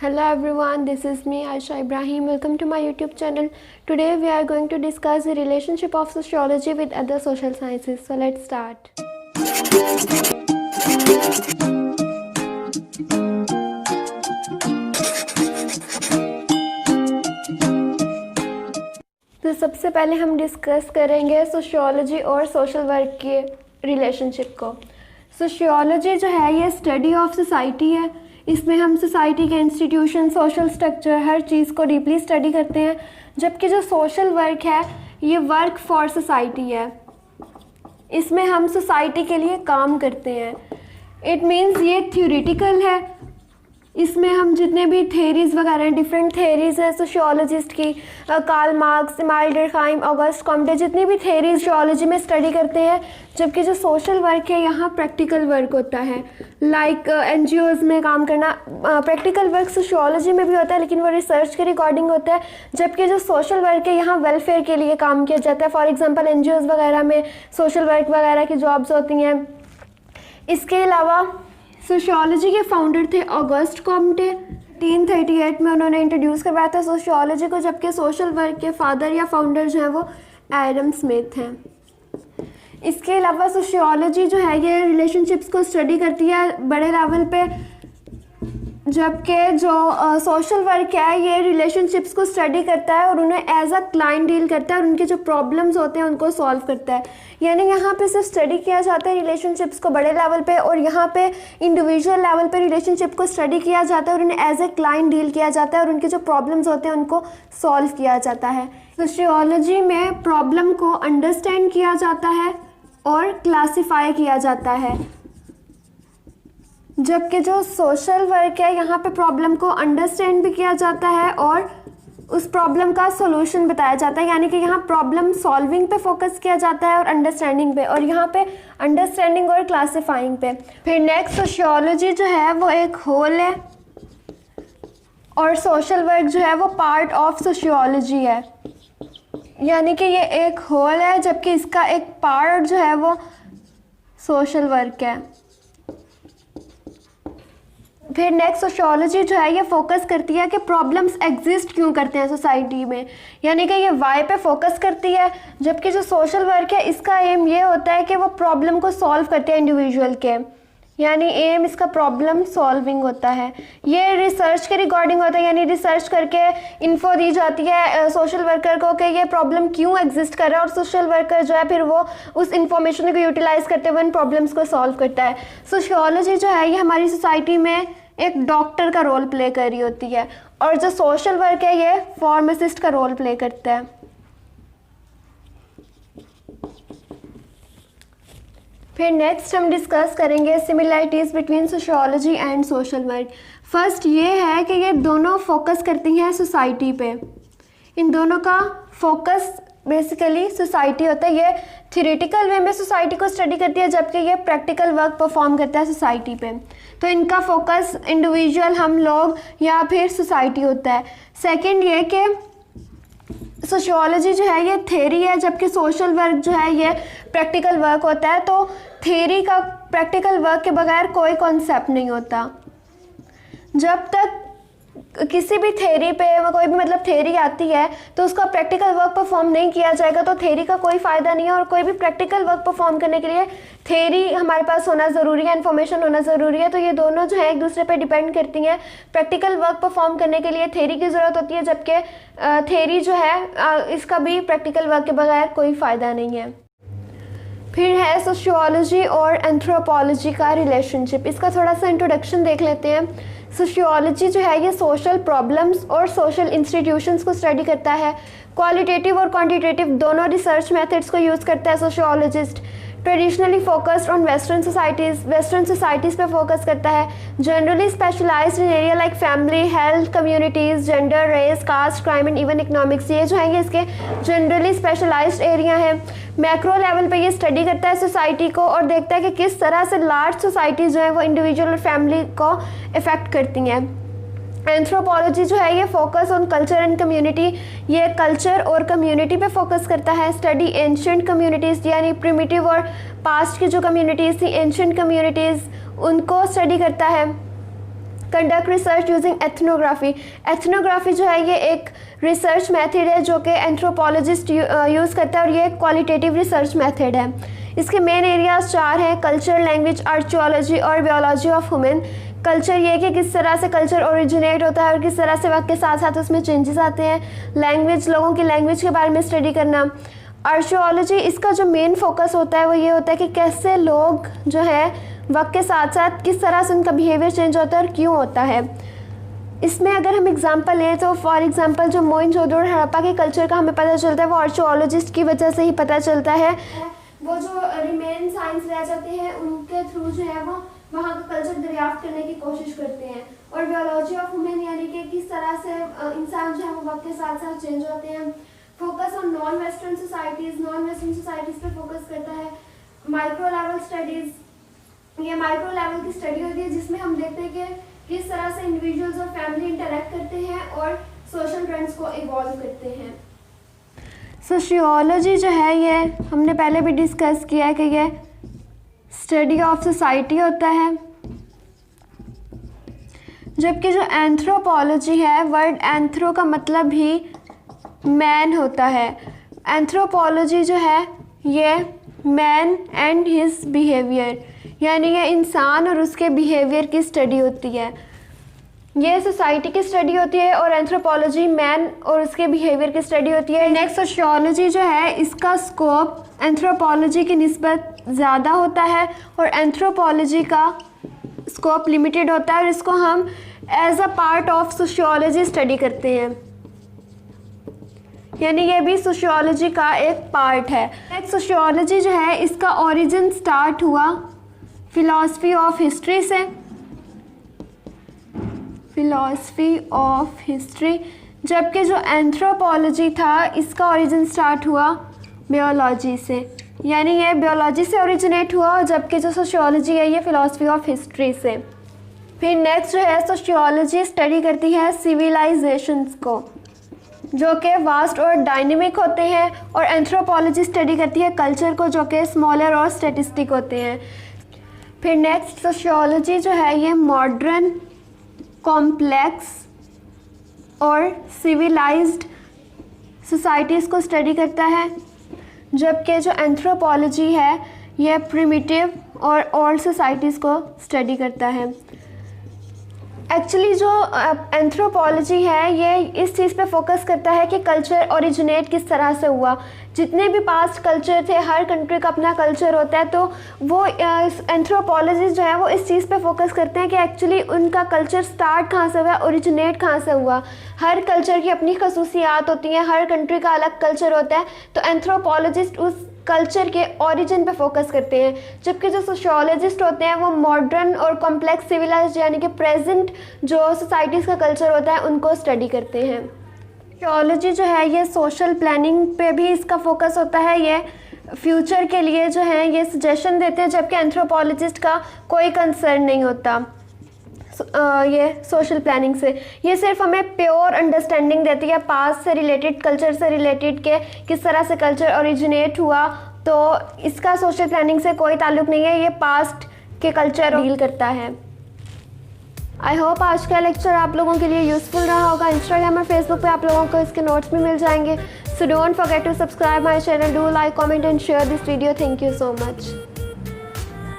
Hello everyone, this is me Aisha Ibrahim. Welcome to my YouTube channel. Today we are going to discuss the relationship of sociology with other social sciences. So let's start. तो सबसे पहले हम discuss करेंगे sociology और social work के relationship को। Sociology जो है ये स्टडी ऑफ सोसाइटी है। इसमें हम सोसाइटी के इंस्टीट्यूशन, सोशल स्ट्रक्चर, हर चीज़ को डीपली स्टडी करते हैं। जबकि जो सोशल वर्क है ये वर्क फॉर सोसाइटी है। इसमें हम सोसाइटी के लिए काम करते हैं। इट मीन्स ये थ्योरेटिकल है। इसमें हम जितने भी थेरीज़ वगैरह हैं, डिफरेंट थेरीज़ हैं सोशियोलॉजिस्ट की, Karl Marx, Emmanuel Durkheim, Auguste Comte, जितनी भी थेरीज सोशियोलॉजी में स्टडी करते हैं। जबकि जो सोशल वर्क है यहाँ प्रैक्टिकल वर्क होता है, लाइक एनजीओज़ में काम करना। प्रैक्टिकल वर्क सोशियोलॉजी में भी होता है लेकिन वो रिसर्च के रिकॉर्डिंग होता है। जबकि जो सोशल वर्क है यहाँ वेलफेयर के लिए काम किया जाता है। फॉर एग्जांपल एनजीओज़ वगैरह में सोशल वर्क वगैरह की जॉब्स होती हैं। इसके अलावा सोशियोलॉजी के फाउंडर थे ऑगस्ट कॉम्टे। 1838 में उन्होंने इंट्रोड्यूस करवाया था सोशियोलॉजी को। जबकि सोशल वर्क के फादर या फाउंडर जो हैं वो एडम स्मिथ हैं। इसके अलावा सोशियोलॉजी जो है ये रिलेशनशिप्स को स्टडी करती है बड़े लेवल पे। जबकि जो सोशल वर्क है ये रिलेशनशिप्स को स्टडी करता है और उन्हें एज अ क्लाइंट डील करता है और उनके जो प्रॉब्लम्स होते हैं उनको सॉल्व करता है। यानी यहाँ पे सिर्फ स्टडी किया जाता है रिलेशनशिप्स को बड़े लेवल पे, और यहाँ पे इंडिविजुअल लेवल पे रिलेशनशिप को स्टडी किया जाता है और उन्हें एज ए क्लाइंट डील किया जाता है और उनके जो प्रॉब्लम्स होते हैं उनको सॉल्व किया जाता है। सोशियोलॉजी में प्रॉब्लम को अंडरस्टैंड किया जाता है और क्लासीफाई किया जाता है। जबकि जो सोशल वर्क है यहाँ पे प्रॉब्लम को अंडरस्टैंड भी किया जाता है और उस प्रॉब्लम का सॉल्यूशन बताया जाता है। यानी कि यहाँ प्रॉब्लम सॉल्विंग पे फोकस किया जाता है और अंडरस्टैंडिंग पे, और यहाँ पे अंडरस्टैंडिंग और क्लासिफाइंग पे। फिर नेक्स्ट सोशियोलॉजी जो है वो एक होल है और सोशल वर्क जो है वो पार्ट ऑफ सोशियोलॉजी है। यानी कि ये एक होल है जबकि इसका एक पार्ट जो है वो सोशल वर्क है। फिर नेक्स्ट सोशियोलॉजी जो है ये फोकस करती है कि प्रॉब्लम्स एग्जिस्ट क्यों करते हैं सोसाइटी में, यानी कि ये वाई पे फोकस करती है। जबकि जो सोशल वर्क है इसका एम ये होता है कि वो प्रॉब्लम को सॉल्व करते हैं इंडिविजुअल के, यानी एम इसका प्रॉब्लम सॉल्विंग होता है। ये रिसर्च के रिकॉर्डिंग होता है, यानी रिसर्च करके इन्फो दी जाती है सोशल वर्कर को कि ये प्रॉब्लम क्यों एग्जिस्ट कर रहा है, और सोशल वर्कर जो है फिर वो उस इंफॉर्मेशन को यूटिलाइज करते हुए इन प्रॉब्लम्स को सॉल्व करता है। सोशियोलॉजी जो है ये हमारी सोसाइटी में एक डॉक्टर का रोल प्ले कर रही होती है, और जो सोशल वर्क है ये फार्मासिस्ट का रोल प्ले करता है। फिर नेक्स्ट हम डिस्कस करेंगे similarities between sociology and social work. First ये है कि ये दोनों फोकस करती हैं सोसाइटी पे। इन दोनों का फोकस बेसिकली सोसाइटी होता है। ये थ्योरेटिकल वे में सोसाइटी को स्टडी करती है जबकि ये प्रैक्टिकल वर्क परफॉर्म करता है सोसाइटी पे। तो इनका फोकस इंडिविजुअल, हम लोग या फिर सोसाइटी होता है। सेकंड ये कि सोशियोलॉजी जो है ये थ्योरी है जबकि सोशल वर्क जो है ये प्रैक्टिकल वर्क होता है। तो थ्योरी का प्रैक्टिकल वर्क के बगैर कोई कॉन्सेप्ट नहीं होता। जब तक किसी भी थ्योरी पे कोई भी मतलब थ्योरी आती है तो उसका प्रैक्टिकल वर्क परफॉर्म नहीं किया जाएगा तो थ्योरी का कोई फ़ायदा नहीं है। और कोई भी प्रैक्टिकल वर्क परफॉर्म करने के लिए थ्योरी हमारे पास होना ज़रूरी है, इन्फॉर्मेशन होना ज़रूरी है। तो ये दोनों जो है एक दूसरे पे डिपेंड करती हैं। प्रैक्टिकल वर्क परफॉर्म करने के लिए थ्योरी की ज़रूरत होती है जबकि थ्योरी जो है इसका भी प्रैक्टिकल वर्क के बगैर कोई फ़ायदा नहीं है। फिर है सोशियोलॉजी और एंथ्रोपोलॉजी का रिलेशनशिप। इसका थोड़ा सा इंट्रोडक्शन देख लेते हैं। सोशियोलॉजी जो है ये सोशल प्रॉब्लम्स और सोशल इंस्टीट्यूशंस को स्टडी करता है। क्वालिटेटिव और क्वांटिटेटिव दोनों रिसर्च मेथड्स को यूज़ करता है sociologist. Traditionally focused on western societies पे फोकस करता है। Generally specialised in area like family, health, communities, gender, race, caste, crime and even economics. ये जो है ये इसके जनरली स्पेशलाइज्ड एरिया हैं। मैक्रो लेवल पे ये स्टडी करता है सोसाइटी को और देखता है कि किस तरह से लार्ज सोसाइटी जो है वो इंडिविजुअल और फैमिली को इफ़ेक्ट करती हैं। एंथ्रोपोलॉजी जो है ये focus on culture and community, ये कल्चर और कम्युनिटी पे फोकस करता है। स्टडी एंशिएंट कम्युनिटीज़ यानी प्रिमिटिव और पास्ट की जो कम्युनिटीज़ थी, एंशिएंट कम्युनिटीज़, उनको स्टडी करता है। Conduct research using ethnography. Ethnography जो है ये एक रिसर्च मेथड है जो कि एंथ्रोपोलॉजिस्ट यूज़ करता है और ये एक क्वालिटेटिव रिसर्च मेथड है। इसके मेन एरियाज 4 हैं, कल्चर, लैंग्वेज, आर्कियोलॉजी और बायोलॉजी ऑफ ह्यूमन। कल्चर ये कि किस तरह से कल्चर ओरिजिनेट होता है और किस तरह से वक्त के साथ साथ उसमें चेंजेस आते हैं। लैंग्वेज, लोगों की लैंग्वेज के बारे में स्टडी करना। आर्कियोलॉजी, इसका जो मेन फोकस होता है वो ये होता है कि कैसे लोग जो है वक्त के साथ साथ किस तरह से उनका बिहेवियर चेंज होता है और क्यों होता है। इसमें अगर हम एग्जांपल लें तो फॉर एग्जांपल जो मोहनजोदड़ो और हड़प्पा के कल्चर का हमें पता चलता है वो आर्कियोलॉजिस्ट की वजह से ही पता चलता है। वो जो रिमेन साइंस रह जाते हैं उनके थ्रू जो है वो वहाँ का कल्चर दरियाफ्त करने की कोशिश करते हैं। और बायोलॉजी ऑफ ह्यूमन यानी कि किस तरह से इंसान जो है वो वक्त के साथ साथ चेंज होते हैं। Focus on non western societies, non western societies पे फोकस करता है। माइक्रो लेवल स्टडीज़, ये माइक्रो लेवल की स्टडी होती है जिसमें हम देखते हैं कि किस तरह से इंडिविजुअल्स और फैमिली इंटरेक्ट करते हैं और सोशल ट्रेंड्स को इवॉल्व करते हैं। सोशियोलॉजी जो है ये हमने पहले भी डिस्कस किया है कि ये स्टडी ऑफ सोसाइटी होता है, जबकि जो एंथ्रोपोलॉजी है, वर्ड एंथ्रो का मतलब ही मैन होता है। एंथ्रोपोलॉजी जो है ये मैन एंड हिज बिहेवियर, यानी ये इंसान और उसके बिहेवियर की स्टडी होती है। ये सोसाइटी की स्टडी होती है और एंथ्रोपोलॉजी मैन और उसके बिहेवियर की स्टडी होती है। नेक्स्ट सोशियोलॉजी जो है इसका स्कोप एंथ्रोपोलॉजी की निस्बत ज़्यादा होता है और एंथ्रोपोलॉजी का स्कोप लिमिटेड होता है और इसको हम as a part of sociology study करते हैं, यानी ये भी सोशियोलॉजी का एक पार्ट है। नेक्स्ट सोशियोलॉजी जो है इसका ओरिजिन स्टार्ट हुआ फिलॉसफी ऑफ हिस्ट्री से, फिलॉसफी ऑफ हिस्ट्री, जबकि जो एंथ्रोपोलॉजी था इसका ओरिजिन स्टार्ट हुआ बायोलॉजी से, यानी ये बायोलॉजी से ओरिजिनेट हुआ और जबकि जो सोशियोलॉजी है ये फिलॉसफी ऑफ हिस्ट्री से। फिर नेक्स्ट जो है सोशियोलॉजी स्टडी करती है सिविलाइजेशंस को जो कि वास्ट और डायनेमिक होते हैं और एंथ्रोपोलॉजी स्टडी करती है कल्चर को जो कि स्मॉलर और स्टैटिस्टिक होते हैं। फिर नेक्स्ट सोशियोलॉजी जो है ये मॉडर्न, कॉम्प्लेक्स और सिविलाइज्ड सोसाइटीज़ को स्टडी करता है, जबकि जो एंथ्रोपोलॉजी है ये प्रिमिटिव और ओल्ड सोसाइटीज़ को स्टडी करता है। एक्चुअली जो एंथ्रोपोलॉजी है ये इस चीज़ पे फोकस करता है कि कल्चर ओरिजिनेट किस तरह से हुआ। जितने भी पास्ट कल्चर थे, हर कंट्री का अपना कल्चर होता है, तो वो एंथ्रोपोलॉजिस्ट जो है वो इस चीज़ पे फोकस करते हैं कि एक्चुअली उनका कल्चर स्टार्ट कहाँ से हुआ, ओरिजिनेट कहाँ से हुआ। हर कल्चर की अपनी खसूसियात होती हैं, हर कंट्री का अलग कल्चर होता है, तो एंथ्रोपोलॉजिस्ट उस कल्चर के ओरिजिन पे फोकस करते हैं, जबकि जो सोशियोलॉजिस्ट होते हैं वो मॉडर्न और कॉम्प्लेक्स सिविलाइज्ड यानी कि प्रेजेंट जो सोसाइटीज़ का कल्चर होता है उनको स्टडी करते हैं। सोशियोलॉजी जो है ये सोशल प्लानिंग पे भी इसका फोकस होता है, ये फ्यूचर के लिए जो है ये सजेशन देते हैं, जबकि एंथ्रोपोलॉजिस्ट का कोई कंसर्न नहीं होता ये सोशल प्लानिंग से। ये सिर्फ हमें प्योर अंडरस्टैंडिंग देती है पास्ट से रिलेटेड, कल्चर से रिलेटेड के किस तरह से कल्चर ओरिजिनेट हुआ, तो इसका सोशल प्लानिंग से कोई ताल्लुक नहीं है, ये पास्ट के कल्चर डील करता है। आई होप आज का लेक्चर आप लोगों के लिए यूज़फुल रहा होगा। इंस्टाग्राम और फेसबुक पे आप लोगों को इसके नोट्स भी मिल जाएंगे। So don't forget to subscribe my channel, do like, comment and share this video. Thank you so much.